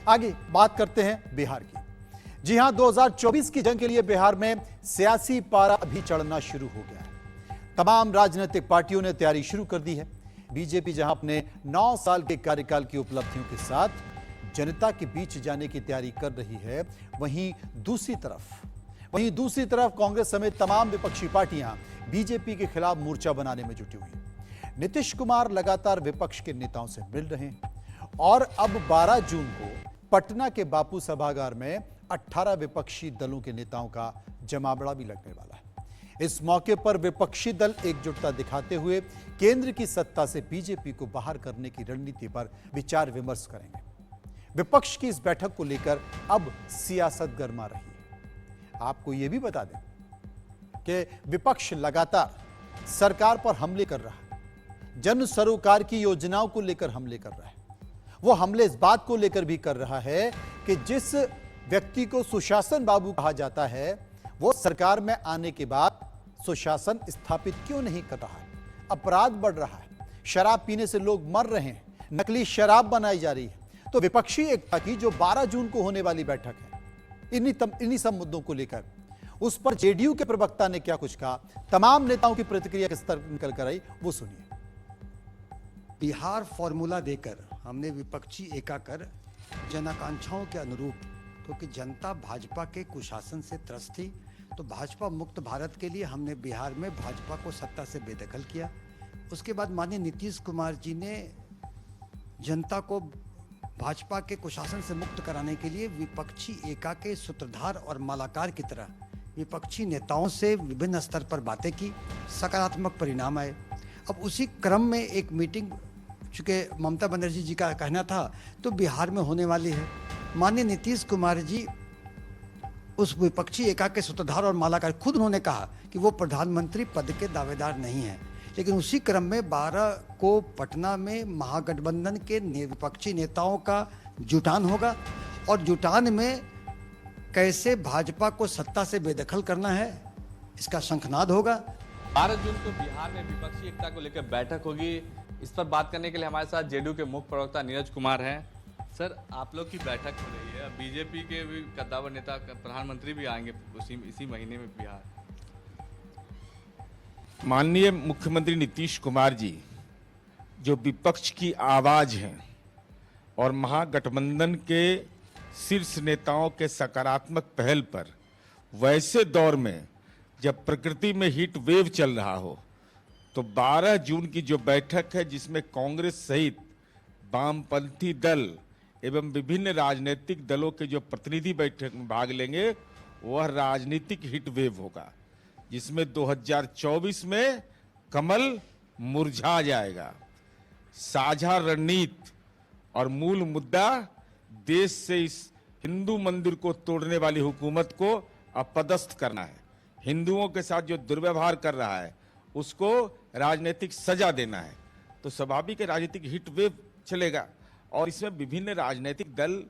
आगे बात करते हैं बिहार की। जी हां, 2024 की जंग के लिए बिहार में सियासी पारा अभी चढ़ना शुरू हो गया है। तमाम राजनीतिक पार्टियों ने तैयारी शुरू कर दी है। बीजेपी जहां अपने 9 साल के कार्यकाल की उपलब्धियों के साथ जनता के बीच जाने की तैयारी कर रही है, वहीं दूसरी तरफ कांग्रेस समेत तमाम विपक्षी पार्टियां बीजेपी के खिलाफ मोर्चा बनाने में जुटी हुई हैं। नीतीश कुमार लगातार विपक्ष के नेताओं से मिल रहे हैं और अब 12 जून को पटना के बापू सभागार में 18 विपक्षी दलों के नेताओं का जमावड़ा भी लगने वाला है। इस मौके पर विपक्षी दल एकजुटता दिखाते हुए केंद्र की सत्ता से बीजेपी को बाहर करने की रणनीति पर विचार विमर्श करेंगे। विपक्ष की इस बैठक को लेकर अब सियासत गर्मा रही है। आपको यह भी बता दें कि विपक्ष लगातार सरकार पर हमले कर रहा है, जन सरोकार की योजनाओं को लेकर हमले कर रहा है। वो हमले इस बात को लेकर भी कर रहा है कि जिस व्यक्ति को सुशासन बाबू कहा जाता है, वो सरकार में आने के बाद सुशासन स्थापित क्यों नहीं कर रहा है। अपराध बढ़ रहा है, शराब पीने से लोग मर रहे हैं, नकली शराब बनाई जा रही है। तो विपक्षी एकता की जो 12 जून को होने वाली बैठक है, इन्हीं सब मुद्दों को लेकर उस पर जेडीयू के प्रवक्ता ने क्या कुछ कहा, तमाम नेताओं की प्रतिक्रिया किस तरह निकल कर आई, वो सुनिए। बिहार फॉर्मूला देकर हमने विपक्षी एका कर जन आकांक्षाओं के अनुरूप, क्योंकि जनता भाजपा के कुशासन से त्रस्त थी, तो भाजपा मुक्त भारत के लिए हमने बिहार में भाजपा को सत्ता से बेदखल किया। उसके बाद माननीय नीतीश कुमार जी ने जनता को भाजपा के कुशासन से मुक्त कराने के लिए विपक्षी एका के सूत्रधार और मालाकार की तरह विपक्षी नेताओं से विभिन्न स्तर पर बातें की, सकारात्मक परिणाम आए। अब उसी क्रम में एक मीटिंग, चूँकि ममता बनर्जी जी का कहना था, तो बिहार में होने वाली है। माननीय नीतीश कुमार जी उस विपक्षी एका के सूत्रधार और मालाकार, खुद उन्होंने कहा कि वो प्रधानमंत्री पद के दावेदार नहीं हैं। लेकिन उसी क्रम में 12 को पटना में महागठबंधन के विपक्षी नेताओं का जुटान होगा और जुटान में कैसे भाजपा को सत्ता से बेदखल करना है, इसका शंखनाद होगा। 12 जून को बिहार में विपक्षी एकता को लेकर बैठक होगी। इस पर बात करने के लिए हमारे साथ जेडीयू के मुख्य प्रवक्ता नीरज कुमार हैं। सर, आप लोग की बैठक हो रही है, बीजेपी के भी कद्दावर नेता प्रधानमंत्री भी आएंगे इसी महीने में बिहार। माननीय मुख्यमंत्री नीतीश कुमार जी जो विपक्ष की आवाज हैं और महागठबंधन के शीर्ष नेताओं के सकारात्मक पहल पर, वैसे दौर में जब प्रकृति में हीट वेव चल रहा हो, तो 12 जून की जो बैठक है जिसमें कांग्रेस सहित वामपंथी दल एवं विभिन्न राजनीतिक दलों के जो प्रतिनिधि बैठक में भाग लेंगे, वह राजनीतिक हीट वेव होगा जिसमें 2024 में कमल मुरझा जाएगा। साझा रणनीति और मूल मुद्दा देश से इस हिंदू मंदिर को तोड़ने वाली हुकूमत को अपदस्थ करना है। हिंदुओं के साथ जो दुर्व्यवहार कर रहा है उसको राजनीतिक सजा देना है। तो स्वाभाविक राजनीतिक हिट वेव चलेगा और इसमें विभिन्न राजनीतिक दल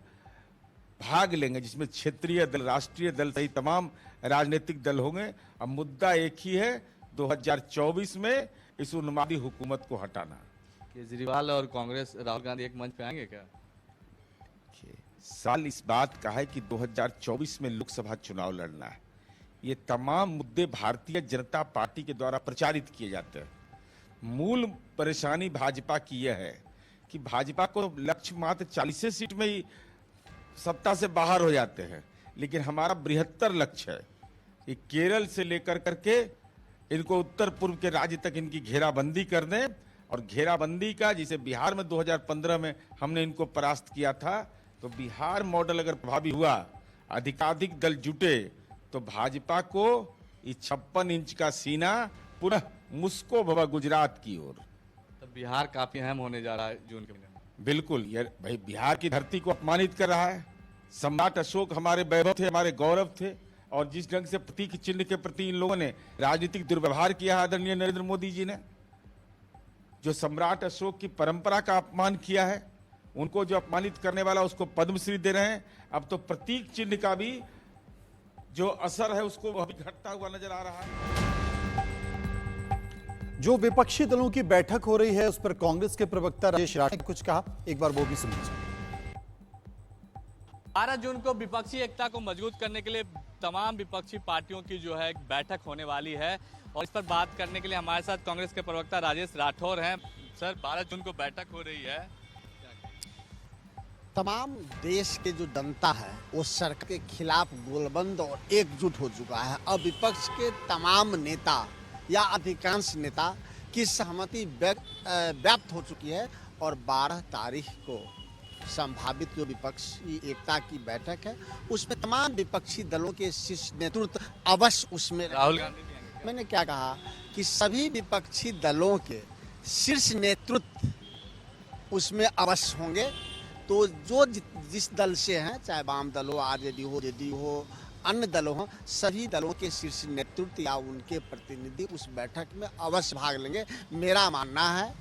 भाग लेंगे, जिसमें क्षेत्रीय दल, राष्ट्रीय दल सहित तमाम राजनीतिक दल होंगे। अब मुद्दा एक ही है, 2024 में इस उन्मादी हुकूमत को हटाना। केजरीवाल और कांग्रेस, राहुल गांधी एक मंच पे आएंगे क्या? साल इस बात का है कि 2024 में लोकसभा चुनाव लड़ना है। ये तमाम मुद्दे भारतीय जनता पार्टी के द्वारा प्रचारित किए जाते हैं। मूल परेशानी भाजपा की यह है कि भाजपा को लक्ष्य मात्र 40 सीट में ही सत्ता से बाहर हो जाते हैं, लेकिन हमारा बृहत्तर लक्ष्य है कि केरल से लेकर करके इनको उत्तर पूर्व के राज्य तक इनकी घेराबंदी कर दें। और घेराबंदी का, जिसे बिहार में 2015 में हमने इनको परास्त किया था, तो बिहार मॉडल अगर प्रभावी हुआ, अधिकाधिक दल जुटे, तो भाजपा को ये 56 इंच का सीना पुनः मुस्को भवा गुजरात की ओर। तो बिहार काफी अहम होने जा रहा है जून के महीने में। बिल्कुल, ये भाई बिहार की धरती को अपमानित कर रहा है। सम्राट अशोक हमारे वैभव थे, हमारे गौरव थे, और जिस ढंग से प्रतीक चिन्ह के प्रति इन लोगों ने राजनीतिक दुर्व्यवहार किया है, आदरणीय नरेंद्र मोदी जी ने जो सम्राट अशोक की परंपरा का अपमान किया है, उनको जो अपमानित करने वाला उसको पद्मश्री दे रहे हैं। अब तो प्रतीक चिन्ह का भी जो असर है उसको वह भी घटता हुआ नजर आ रहा है। जो विपक्षी दलों की बैठक हो रही है उस पर कांग्रेस के प्रवक्ता राजेश राणे ने कुछ कहा, एक बार वो भी सुन लीजिए। 12 जून को विपक्षी एकता को मजबूत करने के लिए तमाम विपक्षी पार्टियों की जो है एक बैठक होने वाली है और इस पर बात करने के लिए हमारे साथ कांग्रेस के प्रवक्ता राजेश राठौर हैं। सर, 12 जून को बैठक हो रही है, तमाम देश के जो जनता है वो सरकार के खिलाफ गोलबंद और एकजुट हो चुका है। अब विपक्ष के तमाम नेता या अधिकांश नेता की सहमति व्याप्त हो चुकी है और 12 तारीख को संभावित जो विपक्षी एकता की बैठक है उसमें तमाम विपक्षी दलों के शीर्ष नेतृत्व अवश्य उसमें राहुल गांधी भी आएंगे। मैंने क्या कहा कि सभी विपक्षी दलों के शीर्ष नेतृत्व उसमें अवश्य होंगे। तो जो जिस दल से हैं, चाहे वाम दल हो, आरजेडी हो, जेडीयू हो, अन्य दलों हो, सभी दलों के शीर्ष नेतृत्व या उनके प्रतिनिधि उस बैठक में अवश्य भाग लेंगे। मेरा मानना है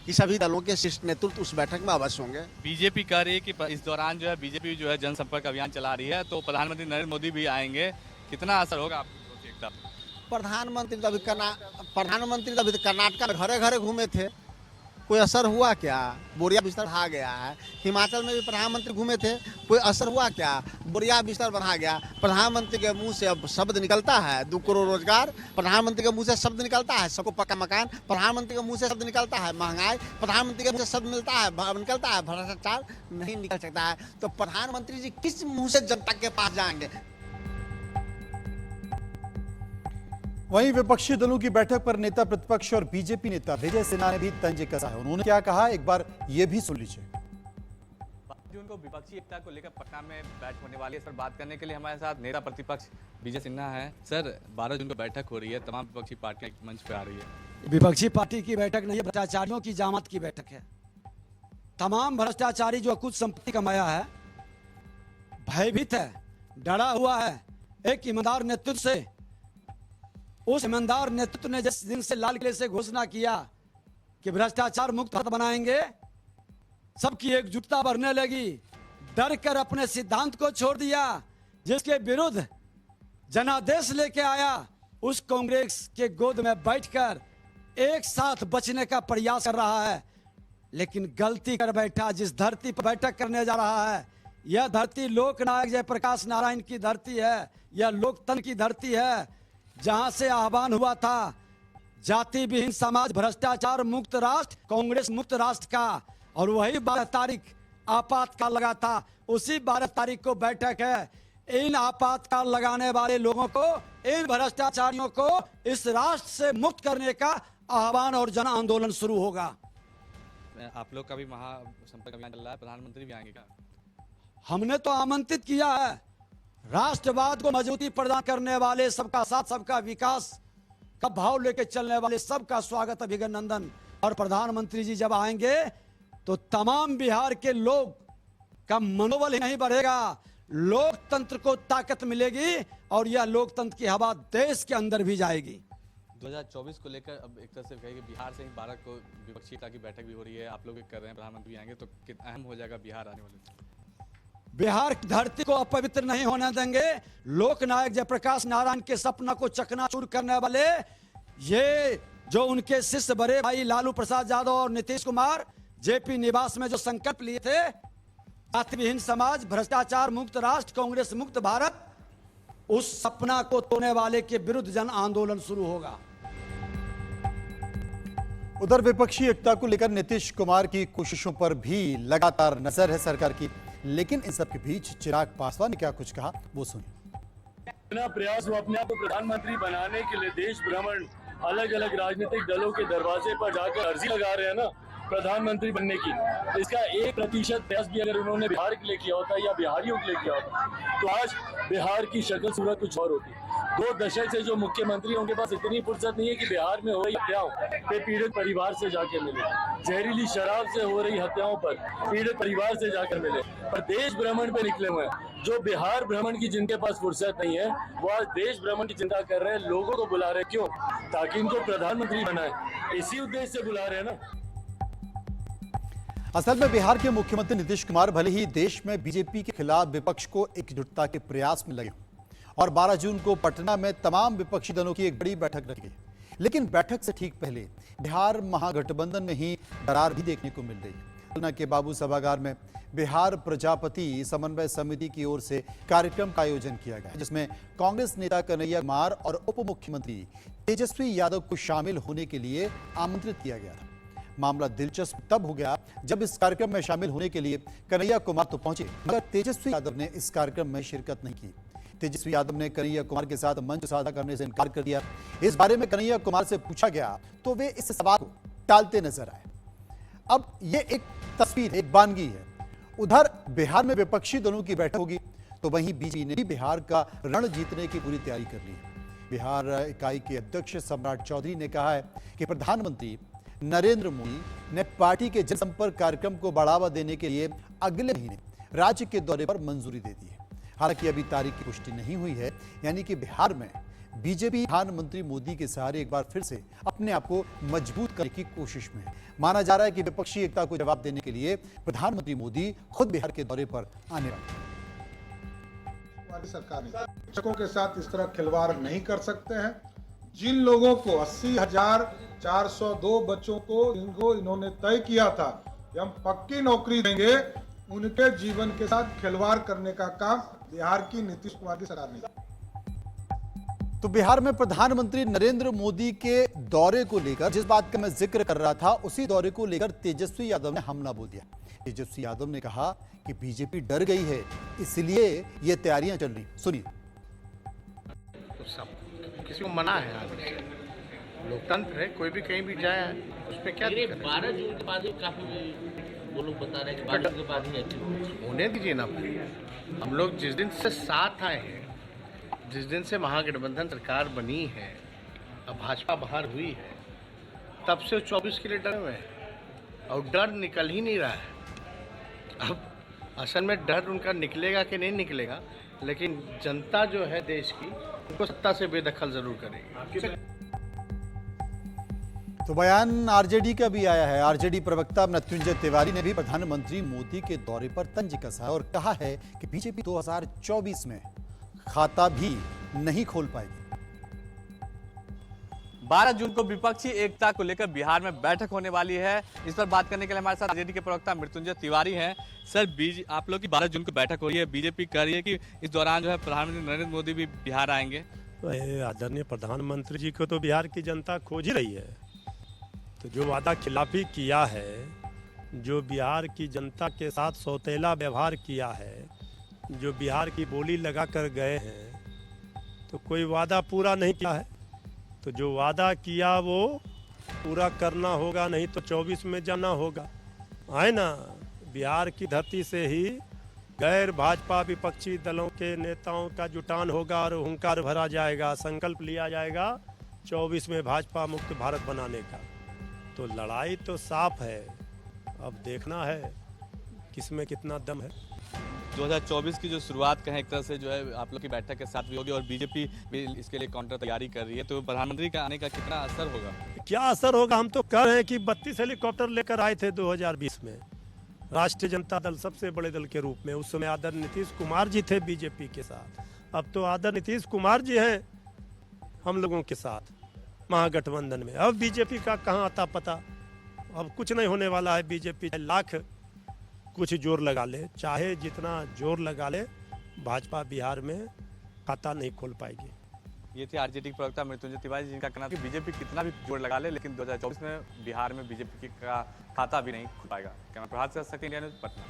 कि सभी दलों के शीर्ष नेतृत्व उस बैठक में अवश्य होंगे। बीजेपी कह रही है कि इस दौरान जो है बीजेपी जो है जनसंपर्क अभियान चला रही है, तो प्रधानमंत्री नरेंद्र मोदी भी आएंगे, कितना असर होगा आपकी एकता पर? प्रधानमंत्री तो अभी कर्नाटक में घरे घरे घूमे थे, कोई असर हुआ क्या? बोरिया बिस्तर बढ़ा गया है। हिमाचल में भी प्रधानमंत्री घूमे थे, कोई असर हुआ क्या? बोरिया बिस्तर बढ़ा गया। प्रधानमंत्री के मुंह से अब शब्द निकलता है 2 करोड़ रोजगार, प्रधानमंत्री के मुंह से शब्द निकलता है सबको पक्का मकान, प्रधानमंत्री के मुंह से शब्द निकलता है महंगाई, प्रधानमंत्री के मुंह से शब्द निकलता है भ्रष्टाचार नहीं निकल सकता है। तो प्रधानमंत्री जी किस मुंह से जनता के पास जाएंगे? वहीं विपक्षी दलों की बैठक पर नेता प्रतिपक्ष और बीजेपी नेता विजय सिन्हा ने भी तंज कसा है। उन्होंने क्या कहा, एक बार ये भी सुन लीजिए। 12 जून को विपक्षी एकता को लेकर पटना में बैठक होने वाली है। इस पर बात करने के लिए हमारे साथ नेता प्रतिपक्ष विजय सिन्हा है। सर, 12 जून को बैठक हो रही है, तमाम विपक्षी पार्टियां एक मंच पे आ रही है। विपक्षी पार्टी की बैठक नहीं है, भ्रष्टाचारियों की जामत की बैठक है। तमाम भ्रष्टाचारी जो कुछ संपत्ति कमाया है भयभीत है, डरा हुआ है एक ईमानदार नेतृत्व से। उस ईमानदार नेतृत्व ने जिस दिन से लाल किले से घोषणा किया कि भ्रष्टाचार मुक्त भारत बनाएंगे, सबकी एकजुटता बढ़ने लगी। डर कर अपने सिद्धांत को छोड़ दिया, जिसके विरुद्ध जनादेश लेके आया, उस कांग्रेस के गोद में बैठकर एक साथ बचने का प्रयास कर रहा है। लेकिन गलती कर बैठा। जिस धरती पर बैठक करने जा रहा है, यह धरती लोकनायक जयप्रकाश नारायण की धरती है, यह लोकतंत्र की धरती है, जहां से आह्वान हुआ था जाति विहीन समाज, भ्रष्टाचार मुक्त राष्ट्र, कांग्रेस मुक्त राष्ट्र का। और वही 12 तारीख आपातकाल लगा था, उसी 12 तारीख को बैठक है। इन आपातकाल लगाने वाले लोगों को, इन भ्रष्टाचारियों को इस राष्ट्र से मुक्त करने का आह्वान और जन आंदोलन शुरू होगा। आप लोग का भी महासंपर्क अभियान चल रहा है, प्रधानमंत्री भी आएंगे क्या? हमने तो आमंत्रित किया है। राष्ट्रवाद को मजबूती प्रदान करने वाले, सबका साथ सबका विकास का भाव लेके चलने वाले सबका स्वागत, अभिनंदन। और प्रधानमंत्री जी जब आएंगे तो तमाम बिहार के लोग का मनोबल ही नहीं बढ़ेगा, लोकतंत्र को ताकत मिलेगी और यह लोकतंत्र की हवा देश के अंदर भी जाएगी। 2024 को लेकर अब एक तरह से कहेंगे बिहार से ही 12 को विपक्षी एकता की बैठक भी हो रही है, आप लोग कर रहे हैं, प्रधानमंत्री आएंगे, तो कितना अहम हो जाएगा बिहार आने वाले? बिहार की धरती को अपवित्र नहीं होने देंगे। लोकनायक जयप्रकाश नारायण के सपना को चकनाचूर करने वाले ये जो उनके शिष्य बड़े भाई लालू प्रसाद यादव और नीतीश कुमार जेपी निवास में जो संकल्प लिए थे, जाति विहीन समाज, भ्रष्टाचार मुक्त राष्ट्र, कांग्रेस मुक्त भारत, उस सपना को तोड़ने वाले के विरुद्ध जन आंदोलन शुरू होगा। उधर विपक्षी एकता को लेकर नीतीश कुमार की कोशिशों पर भी लगातार नजर है सरकार की, लेकिन इन सब के बीच चिराग पासवान ने क्या कुछ कहा, वो सुनिए। अपना प्रयास वो अपने आप को प्रधानमंत्री बनाने के लिए देश भ्रमण, अलग अलग राजनीतिक दलों के दरवाजे पर जाकर अर्जी लगा रहे हैं ना प्रधानमंत्री बनने की। इसका 1% प्रयास भी अगर उन्होंने बिहार के लिए किया होता या बिहारियों के लिए किया होता तो आज बिहार की शक्ल सूरत कुछ और होती। 2 दशक से जो मुख्यमंत्री उनके पास इतनी फुर्सत नहीं है कि बिहार में हो रही हत्याओं पे पीड़ित परिवार से जाके मिले, जहरीली शराब से हो रही हत्याओं पर पीड़ित परिवार से जाकर मिले, पर देश भ्रमण पे निकले हुए हैं। जो बिहार भ्रमण की जिनके पास फुर्सत नहीं है वो आज देश भ्रमण की चिंता कर रहे हैं, लोगों को बुला रहे हैं। क्यों? ताकि इनको प्रधानमंत्री बनाए, इसी उद्देश्य से बुला रहे हैं ना। असल में बिहार के मुख्यमंत्री नीतीश कुमार भले ही देश में बीजेपी के खिलाफ विपक्ष को एकजुटता के प्रयास में लगे हों और 12 जून को पटना में तमाम विपक्षी दलों की एक बड़ी बैठक रखी गई, लेकिन बैठक से ठीक पहले बिहार महागठबंधन में ही दरार भी देखने को मिल रही है। पटना के बाबू सभागार में बिहार प्रजापति समन्वय समिति की ओर से कार्यक्रम का आयोजन किया गया, जिसमें कांग्रेस नेता कन्हैया कुमार और उप मुख्यमंत्री तेजस्वी यादव को शामिल होने के लिए आमंत्रित किया गया था। मामला दिलचस्प तब हो गया जब इस कार्यक्रम में शामिल होने के लिए कन्हैया कुमार तो पहुंचे, मगर तेजस्वी यादव ने इस कार्यक्रम में शिरकत नहीं की। तेजस्वी यादव ने कन्हैया कुमार के साथ मंच साझा करने से इनकार कर दिया। इस बारे में कन्हैया कुमार से पूछा गया तो वे इस सवाल को टालते नजर आए। अब ये एक तस्वीर, एक वानगी है। उधर बिहार में विपक्षी दलों की बैठक होगी, तो वहीं बीजेपी ने भी बिहार का रण जीतने की पूरी तैयारी कर ली है। बिहार इकाई के अध्यक्ष सम्राट चौधरी ने कहा है कि प्रधानमंत्री नरेंद्र मोदी ने पार्टी के जनसंपर्क कार्यक्रम को बढ़ावा देने के लिए अगले महीने राज्य के दौरे पर मंजूरी दे दी है। हालांकि अभी तारीख की पुष्टि नहीं हुई है, यानी कि बिहार में बीजेपी प्रधानमंत्री मोदी के सहारे एक बार फिर से अपने आप को मजबूत करने की कोशिश में है। माना जा रहा है कि विपक्षी एकता को जवाब देने के लिए प्रधानमंत्री मोदी खुद बिहार के दौरे पर आने वाले हैं। सरकार शिक्षकों के साथ इस तरह खिलवाड़ नहीं कर सकते हैं। जिन लोगों को 80,402 बच्चों को जिनको इन्होंने तय किया था कि हम पक्की नौकरी देंगे, उनके जीवन के साथ खिलवाड़ करने का काम बिहार की नीतीश कुमार की सरकार ने। तो बिहार में प्रधानमंत्री नरेंद्र मोदी के दौरे को लेकर जिस बात का मैं जिक्र कर रहा था, उसी दौरे को लेकर तेजस्वी यादव ने हमला बोल दिया। तेजस्वी यादव ने कहा कि बीजेपी डर गई है, इसलिए ये तैयारियां चल रही। सुनिए। तो सब किसी को मना है आगे से, लोकतंत्र है, कोई भी कहीं भी जाए उसमें क्या दिक्कत है? 12 जून के बाद ही काफी वो लोग बता रहे हैं कि 12 जून के बाद ही एक्टिव होने दीजिए ना भाई। हम लोग जिस दिन से साथ आए हैं, जिस दिन से महागठबंधन सरकार बनी है, अब भाजपा बाहर हुई है, तब से 24 के लिए डरे हुए हैं और डर निकल ही नहीं रहा है। अब असल में डर उनका निकलेगा कि नहीं निकलेगा, लेकिन जनता जो है देश की, उनको सत्ता से बेदखल जरूर करेगी। तो बयान आरजेडी का भी आया है। आरजेडी प्रवक्ता मृत्युंजय तिवारी ने भी प्रधानमंत्री मोदी के दौरे पर तंज कसा है और कहा है कि बीजेपी 2024 में खाता भी नहीं खोल पाएगी। 12 जून को विपक्षी एकता को लेकर बिहार में बैठक होने वाली है। इस पर बात करने के लिए हमारे साथ आरजेडी के प्रवक्ता मृत्युंजय तिवारी हैं। सर, आप लोग की 12 जून को बैठक हो रही है, बीजेपी कह रही है कि इस दौरान जो है प्रधानमंत्री नरेंद्र मोदी भी बिहार आएंगे। आदरणीय प्रधानमंत्री जी को तो बिहार की जनता खोज ही रही है। तो जो वादा खिलाफी किया है, जो बिहार की जनता के साथ सौतेला व्यवहार किया है, जो बिहार की बोली लगा कर गए हैं, तो कोई वादा पूरा नहीं किया है। तो जो वादा किया वो पूरा करना होगा, नहीं तो 24 में जाना होगा। है ना, बिहार की धरती से ही गैर भाजपा विपक्षी दलों के नेताओं का जुटान होगा और हुंकार भरा जाएगा, संकल्प लिया जाएगा 24 में भाजपा मुक्त भारत बनाने का। तो लड़ाई तो साफ है, अब देखना है किसमें कितना दम है। 2024 की जो शुरुआत कहें एक तरह से जो है आप लोग की बैठक के साथ भी होगी और बीजेपी भी इसके लिए काउंटर तैयारी कर रही है, तो प्रधानमंत्री का आने का कितना असर होगा? क्या असर होगा? हम तो कह रहे हैं कि 32 हेलीकॉप्टर लेकर आए थे 2020 में, राष्ट्रीय जनता दल सबसे बड़े दल के रूप में। उस समय आदरणीय नीतीश कुमार जी थे बीजेपी के साथ, अब तो आदरणीय नीतीश कुमार जी हैं हम लोगों के साथ महागठबंधन में। अब बीजेपी का कहाँ आता पता, अब कुछ नहीं होने वाला है। बीजेपी लाख कुछ जोर लगा ले, चाहे जितना जोर लगा ले, भाजपा बिहार में खाता नहीं खोल पाएगी। ये थे आरजेडी के प्रवक्ता मृत्युंजय तिवारी, जिनका कहना है कि बीजेपी कितना भी जोर लगा ले, लेकिन 2024 में बिहार में बीजेपी का खाता भी नहीं खुल पाएगा। कैमरा प्रभात से सकते इंडिया न्यूज़ पटना।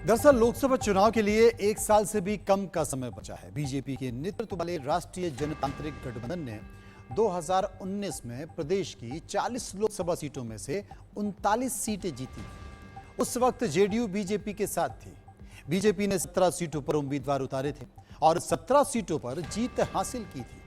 दरअसल लोकसभा चुनाव के लिए 1 साल से भी कम का समय बचा है। बीजेपी के नेतृत्व वाले राष्ट्रीय जनतांत्रिक गठबंधन ने 2019 में प्रदेश की 40 लोकसभा सीटों में से 39 सीटें जीती। उस वक्त जेडीयू बीजेपी के साथ थी। बीजेपी ने 17 सीटों पर उम्मीदवार उतारे थे और 17 सीटों पर जीत हासिल की थी।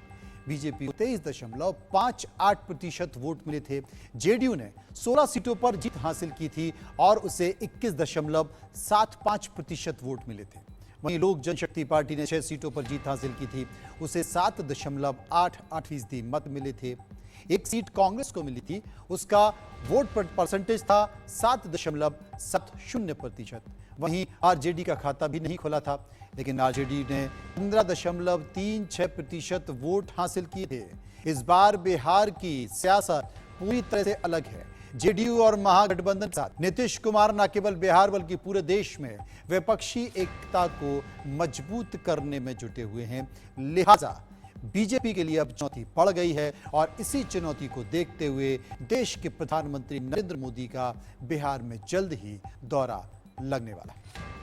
बीजेपी को 23.58% वोट मिले थे। जेडीयू ने 16 सीटों पर जीत हासिल की थी और उसे 21.75% वोट मिले थे। वहीं लोक जनशक्ति पार्टी ने 6 सीटों पर जीत हासिल की थी, उसे 7.88% मत मिले थे। एक सीट कांग्रेस को मिली थी, उसका वोट परसेंटेज था 7.70%। वहीं आरजेडी का खाता भी नहीं खुला था, लेकिन आरजेडी ने 15.36% वोट हासिल किए थे। इस बार बिहार की सियासत पूरी तरह से अलग है। जेडीयू और महागठबंधन के साथ नीतीश कुमार न केवल बिहार बल्कि पूरे देश में विपक्षी एकता को मजबूत करने में जुटे हुए हैं। लिहाजा बीजेपी के लिए अब चुनौती बढ़ गई है और इसी चुनौती को देखते हुए देश के प्रधानमंत्री नरेंद्र मोदी का बिहार में जल्द ही दौरा लगने वाला है।